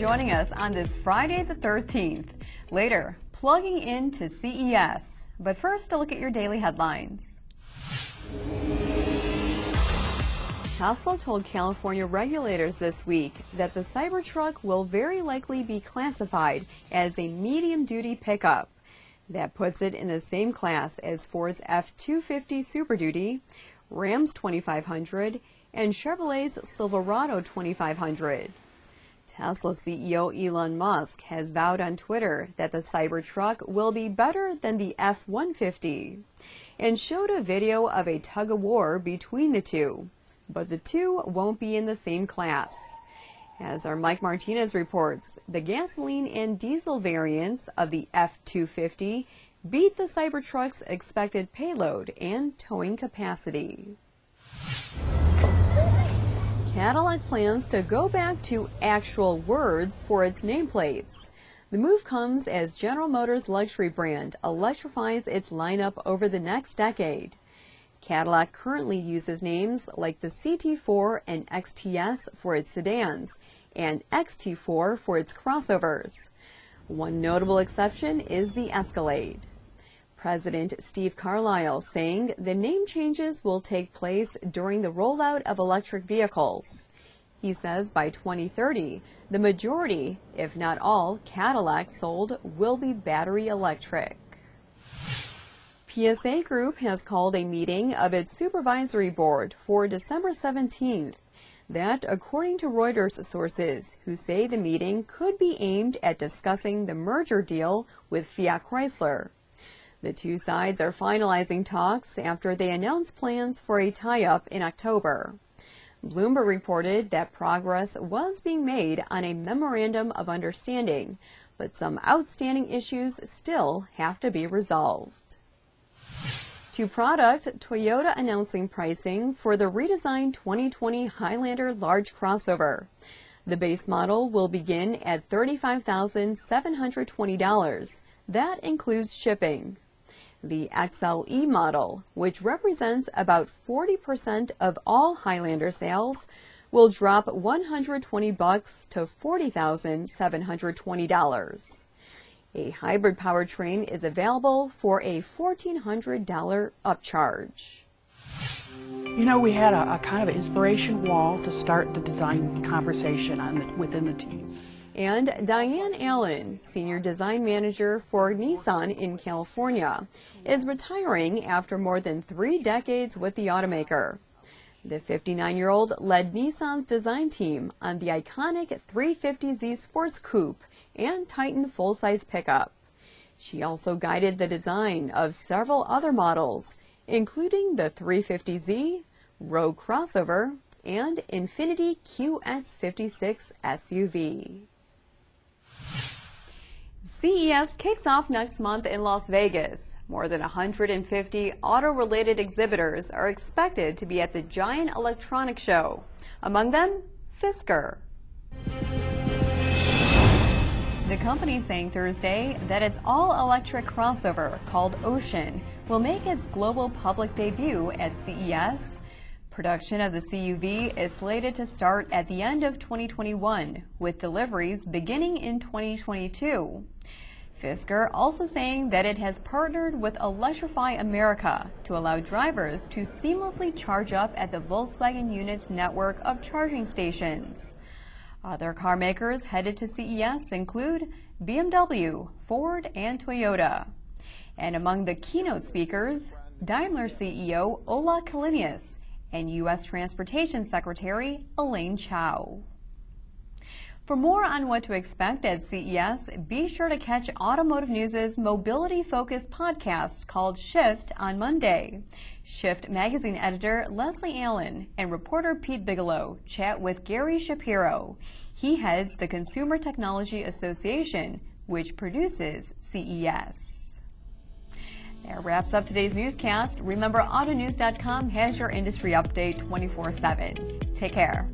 joining us on this Friday the 13th. Later, plugging into CES. But first, a look at your daily headlines. Tesla told California regulators this week that the Cybertruck will very likely be classified as a medium-duty pickup. That puts it in the same class as Ford's F-250 Super Duty, Ram's 2500, and Chevrolet's Silverado 2500. Tesla CEO Elon Musk has vowed on Twitter that the Cybertruck will be better than the F-150 and showed a video of a tug-of-war between the two, but the two won't be in the same class. As our Mike Martinez reports, the gasoline and diesel variants of the F-250 beat the Cybertruck's expected payload and towing capacity. Cadillac plans to go back to actual words for its nameplates. The move comes as General Motors' luxury brand electrifies its lineup over the next decade. Cadillac currently uses names like the CT4 and XTS for its sedans and XT4 for its crossovers. One notable exception is the Escalade. President Steve Carlisle saying the name changes will take place during the rollout of electric vehicles. He says by 2030, the majority, if not all, Cadillacs sold will be battery electric. PSA Group has called a meeting of its supervisory board for December 17th. That, according to Reuters sources, who say the meeting could be aimed at discussing the merger deal with Fiat Chrysler. The two sides are finalizing talks after they announced plans for a tie-up in October. Bloomberg reported that progress was being made on a memorandum of understanding, but some outstanding issues still have to be resolved. To product, Toyota announcing pricing for the redesigned 2020 Highlander large crossover. The base model will begin at $35,720. That includes shipping. The XLE model, which represents about 40% of all Highlander sales, will drop $120 to $40,720. A hybrid powertrain is available for a $1,400 upcharge. You know, we had a kind of inspiration wall to start the design conversation within the team. And Diane Allen, Senior Design Manager for Nissan in California, is retiring after more than 3 decades with the automaker. The 59-year-old led Nissan's design team on the iconic 350Z Sports Coupe and Titan full-size pickup. She also guided the design of several other models, including the 350Z, Rogue crossover, and Infiniti QX56 SUV. CES kicks off next month in Las Vegas. More than 150 auto-related exhibitors are expected to be at the giant electronics show. Among them, Fisker. The company saying Thursday that its all-electric crossover called Ocean will make its global public debut at CES. Production of the CUV is slated to start at the end of 2021, with deliveries beginning in 2022. Fisker also saying that it has partnered with Electrify America to allow drivers to seamlessly charge up at the Volkswagen unit's network of charging stations. Other car makers headed to CES include BMW, Ford, and Toyota. And among the keynote speakers, Daimler CEO Ola Källenius and U.S. Transportation Secretary Elaine Chao. For more on what to expect at CES, be sure to catch Automotive News' mobility-focused podcast called Shift on Monday. Shift magazine editor Leslie Allen and reporter Pete Bigelow chat with Gary Shapiro. He heads the Consumer Technology Association, which produces CES. That wraps up today's newscast. Remember, AutoNews.com has your industry update 24/7. Take care.